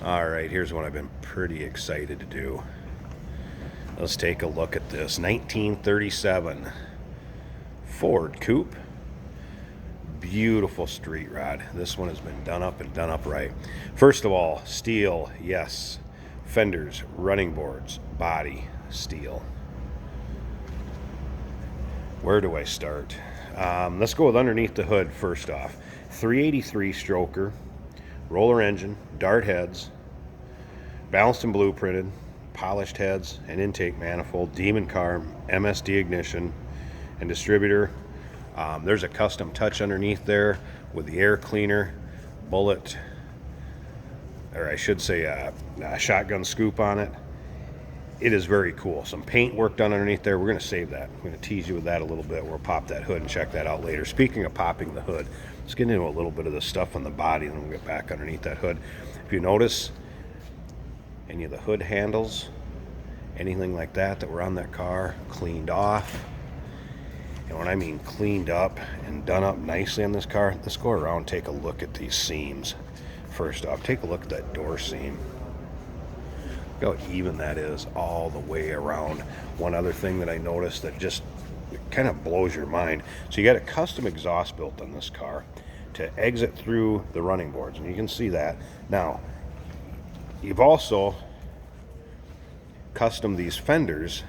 All right, here's what I've been pretty excited to do. Let's take a look at this 1937 Ford Coupe. Beautiful street rod. This one has been done up and done up right. First of all, steel, yes. Fenders, running boards, body, steel. Where do I start? Let's go with underneath the hood first off. 383 stroker, roller engine, dart heads, balanced and blueprinted, polished heads, and intake manifold, demon car, MSD ignition, and distributor. There's a custom touch underneath there with the air cleaner, bullet, or I should say a shotgun scoop on it. It is very cool. Some paint work done underneath there. We're going to save that. I'm going to tease you with that a little bit. We'll pop that hood and check that out later. Speaking of popping the hood, let's get into a little bit of the stuff on the body and then we'll get back underneath that hood. If you notice, any of the hood handles, anything like that were on that car, cleaned off. And when I mean cleaned up and done up nicely on this car, let's go around and take a look at these seams. First off, take a look at that door seam. Look how even that is all the way around. One other thing that I noticed that just kind of blows your mind. So you got a custom exhaust built on this car to exit through the running boards, and you can see that. Now, you've also custom these fenders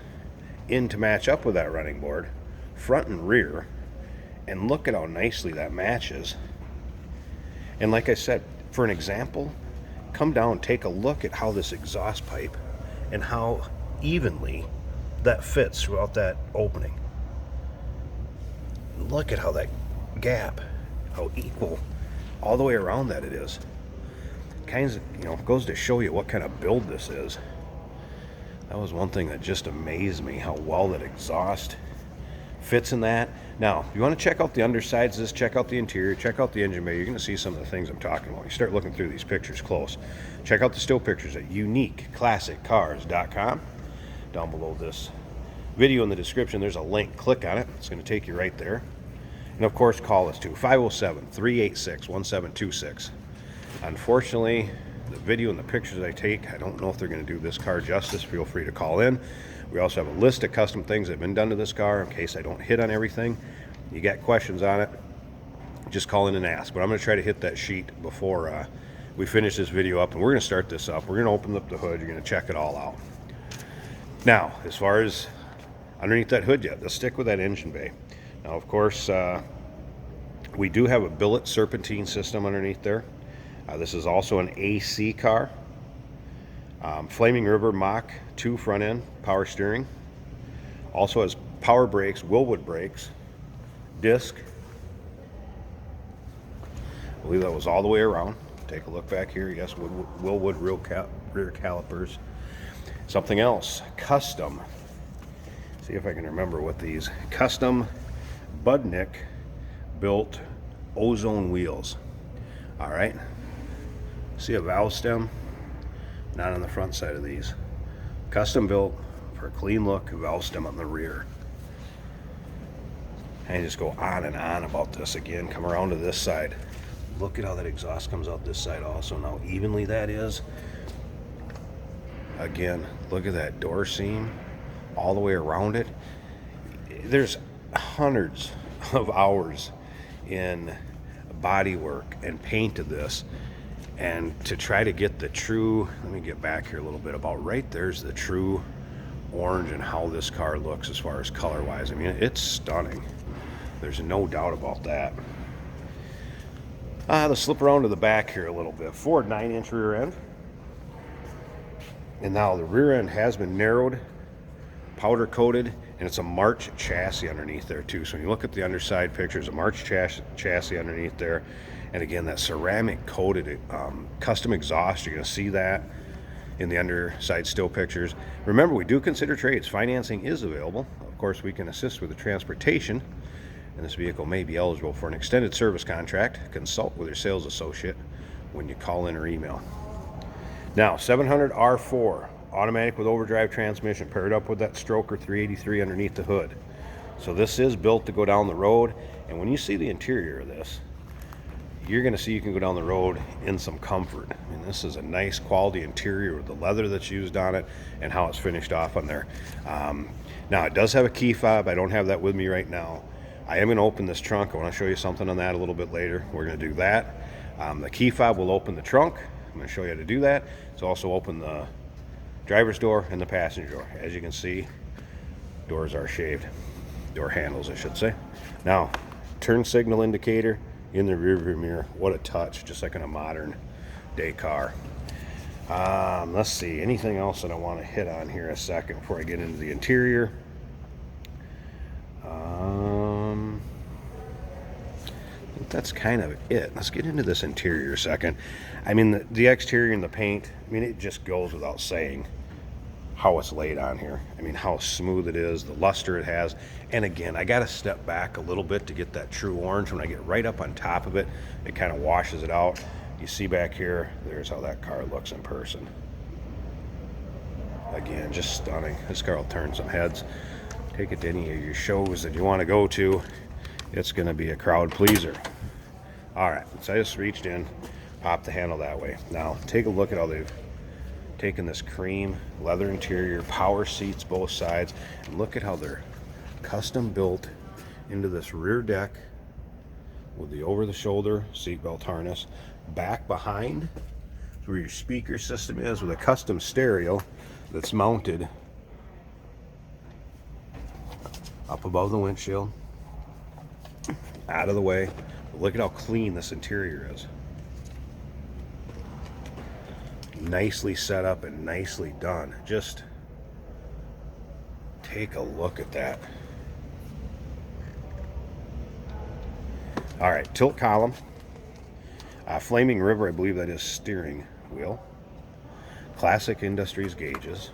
in to match up with that running board, front and rear, and look at how nicely that matches. And like I said, for an example, come down and take a look at how this exhaust pipe and how evenly that fits throughout that opening. Look at how that gap, how equal all the way around that it is. Kind of, goes to show you what kind of build this is. That was one thing that just amazed me, how well that exhaust fits in that. Now, if you want to check out the undersides of this, check out the interior, check out the engine bay, you're going to see some of the things I'm talking about. You start looking through these pictures close. Check out the still pictures at uniqueclassiccars.com. Down below this video in the description, there's a link. Click on it. It's going to take you right there. And of course, call us too, 507-386-1726. Unfortunately, the video and the pictures I take, I don't know if they're going to do this car justice. Feel free to call in. We also have a list of custom things that have been done to this car in case I don't hit on everything. You got questions on it, just call in and ask. But I'm going to try to hit that sheet before we finish this video up, and we're going to start this up. We're going to open up the hood. You're going to check it all out. Now, as far as underneath that hood yet, let's stick with that engine bay. Now, of course, we do have a billet serpentine system underneath there. This is also an AC car. Flaming River Mach 2 front end, power steering. Also has power brakes, Willwood brakes, disc. I believe that was all the way around. Take a look back here. Yes, Willwood rear calipers. Something else, custom. See if I can remember what these custom Budnick built ozone wheels. All right. See a valve stem? Not on the front side of these. Custom built for a clean look, valve stem on the rear. And just go on and on about this again. Come around to this side. Look at how that exhaust comes out this side also. Now evenly that is. Again, look at that door seam all the way around it. There's hundreds of hours in body work and paint of this. And to try to get the true, let me get back here a little bit, about right there's the true orange and how this car looks as far as color wise. I mean, it's stunning. There's no doubt about that. Let's slip around to the back here a little bit. Ford 9-inch rear end. And now the rear end has been narrowed, powder coated, and it's a March chassis underneath there too. So when you look at the underside pictures, a March chassis underneath there. And again, that ceramic coated custom exhaust, you're going to see that in the underside still pictures. Remember, we do consider trades. Financing is available. Of course, we can assist with the transportation, and this vehicle may be eligible for an extended service contract. Consult with your sales associate when you call in or email. Now, 700 R4, automatic with overdrive transmission, paired up with that stroker 383 underneath the hood. So this is built to go down the road, and when you see the interior of this, you're going to see you can go down the road in some comfort. I mean, this is a nice quality interior with the leather that's used on it and how it's finished off on there. Now, it does have a key fob. I don't have that with me right now. I am going to open this trunk. I want to show you something on that a little bit later. We're going to do that. The key fob will open the trunk. I'm going to show you how to do that. It's also open the driver's door and the passenger door. As you can see, doors are shaved. Door handles, I should say. Now, turn signal indicator in the rear view mirror. What a touch, just like in a modern day car. Let's see, anything else that I want to hit on here a second before I get into the interior? I think that's kind of it. Let's get into this interior a second. I mean, the exterior and the paint, I mean, it just goes without saying how it's laid on here. I mean, how smooth it is, the luster it has. And again, I got to step back a little bit to get that true orange. When I get right up on top of it, it kind of washes it out. You see back here, there's how that car looks in person. Again, just stunning. This car will turn some heads. Take it to any of your shows that you want to go to. It's going to be a crowd pleaser. All right, so I just reached in, popped the handle that way. Now, take a look at how they've taken this cream leather interior, power seats both sides, and look at how they're custom built into this rear deck with the over-the-shoulder seatbelt harness. Back behind is where your speaker system is, with a custom stereo that's mounted up above the windshield, out of the way. But look at how clean this interior is. Nicely set up and nicely done. Just take a look at that. All right, tilt column. Flaming River, I believe that is steering wheel. Classic Industries gauges.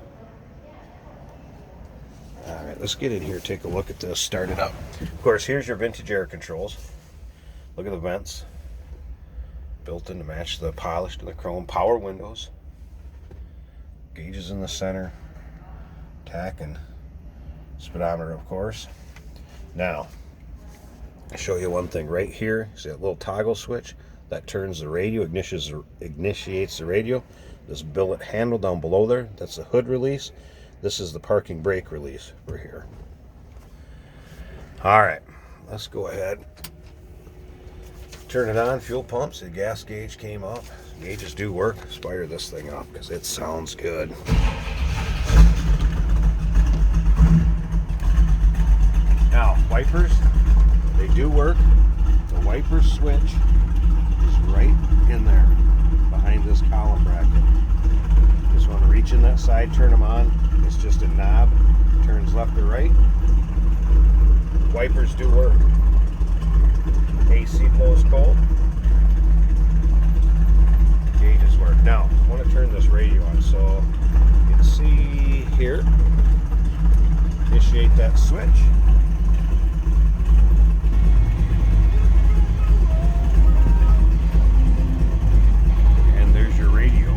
All right, let's get in here, take a look at this, start it up. Of course, here's your vintage air controls. Look at the vents. Built in to match the polished and the chrome. Power windows. Gauges in the center. Tach and speedometer, of course. Now, I'll show you one thing right here. See that little toggle switch? That turns the radio, initiates the radio. This billet handle down below there, that's the hood release. This is the parking brake release for here. All right, let's go ahead. Turn it on, fuel pumps, the gas gauge came up. Gauges do work. Let's fire this thing up because it sounds good. Now, wipers, they do work. The wiper switch is right in there behind this column bracket. Just want to reach in that side, turn them on. It's just a knob, turns left or right. Wipers do work. AC blows cold. Gauges work. Now, I want to turn this radio on so you can see here. Initiate that switch. And there's your radio.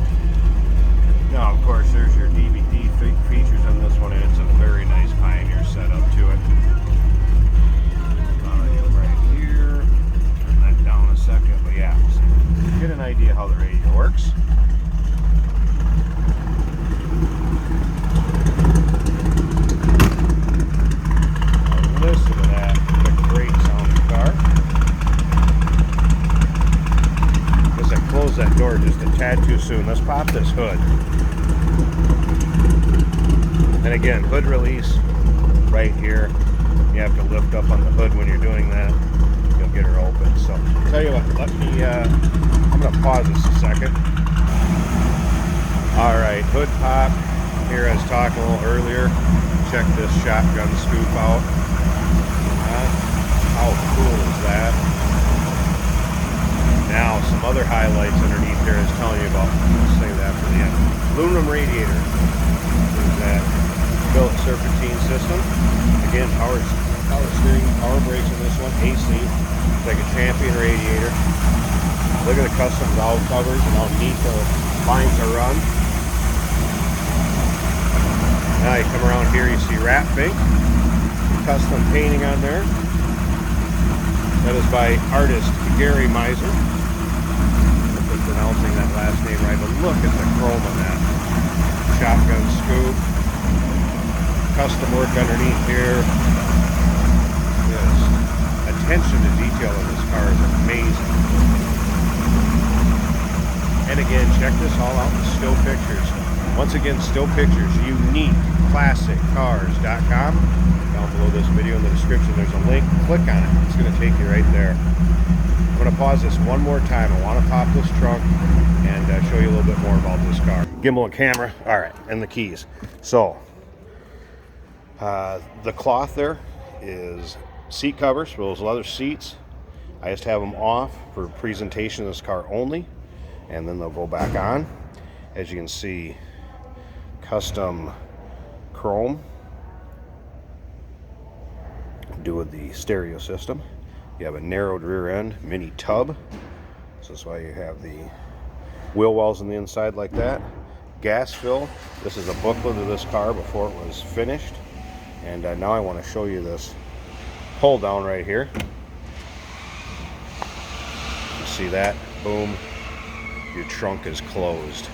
Now, of course, there's your DVD features on this one, and it's a very nice Pioneer setup to it. Right here. Turn that down a second, but yeah, so get an idea how the radio works. Now, listen to that. What a great sounding car. Guess I closed that door just a tad too soon. Let's pop this hood. And again, hood release right here. You have to lift up on the hood when you're doing that. You'll get her open. So, tell you what, let me, I'm going to pause this a second. Alright, hood pop. Here I was talking a little earlier. Check this shotgun scoop out. How cool is that? Now, some other highlights underneath there is telling you about. I'll save that for the end. Aluminum radiator. There's that billet serpentine system. Again, power steering, power brakes in this one. AC. It's like a Champion radiator. Look at the custom valve covers and how neat the lines are run. Now you come around here, you see wrap pink. Custom painting on there. That is by artist Gary Miser. for pronouncing that last name right, but look at the chrome on that shotgun scoop. Custom work underneath here. Yes. Attention to detail in this car is amazing. And again, check this all out in still pictures. Once again, still pictures, uniqueclassiccars.com. Down below this video in the description, there's a link. Click on it. It's going to take you right there. I'm going to pause this one more time. I want to pop this trunk and show you a little bit more about this car. Gimbal and camera. All right, and the keys. So, the cloth there is seat covers for those leather seats. I just have them off for presentation of this car only, and then they'll go back on. As you can see, custom chrome do with the stereo system. You have a narrowed rear end mini tub, so that's why you have the wheel wells on the inside like that. Gas fill. This is a booklet of this car before it was finished, and now I want to show you this pull down right here. You see that? Boom. Your trunk is closed.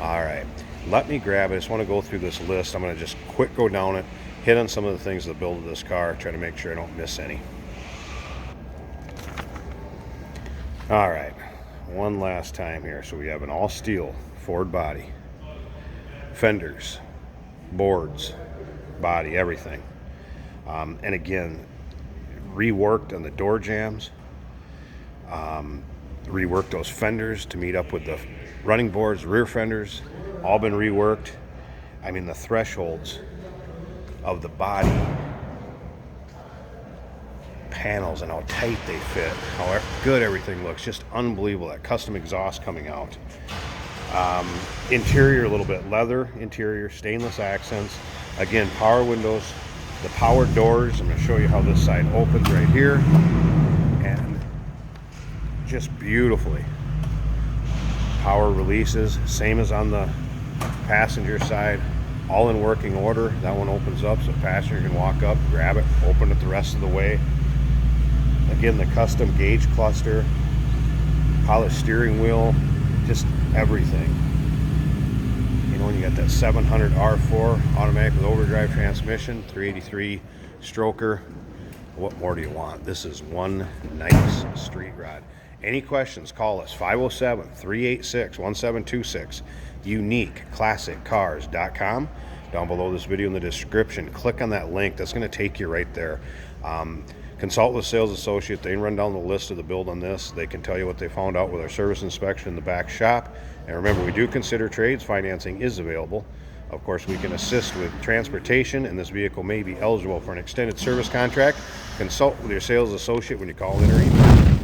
All right, let me grab it. I just want to go through this list. I'm going to just quick go down it, hit on some of the things that build this car, try to make sure I don't miss any. All right, one last time here. So we have an all steel Ford body, fenders, boards, body, everything. And again, reworked on the door jambs, reworked those fenders to meet up with the running boards, rear fenders, all been reworked. I mean, the thresholds of the body panels and how tight they fit, how good everything looks, just unbelievable. That custom exhaust coming out. Interior, a little bit leather interior, stainless accents. Again, power windows, the power doors. I'm going to show you how this side opens right here, and just beautifully. Power releases, same as on the passenger side, all in working order. That one opens up so passenger can walk up, grab it, open it the rest of the way. Again, the custom gauge cluster, polished steering wheel, just everything. You know, when you got that 700 R4 automatic with overdrive transmission, 383 stroker, what more do you want? This is one nice street rod. Any questions, call us, 507-386-1726, uniqueclassiccars.com. Down below this video in the description, click on that link. That's going to take you right there. Consult with sales associate. They can run down the list of the build on this. They can tell you what they found out with our service inspection in the back shop. And remember, we do consider trades. Financing is available. Of course, we can assist with transportation, and this vehicle may be eligible for an extended service contract. Consult with your sales associate when you call in or email.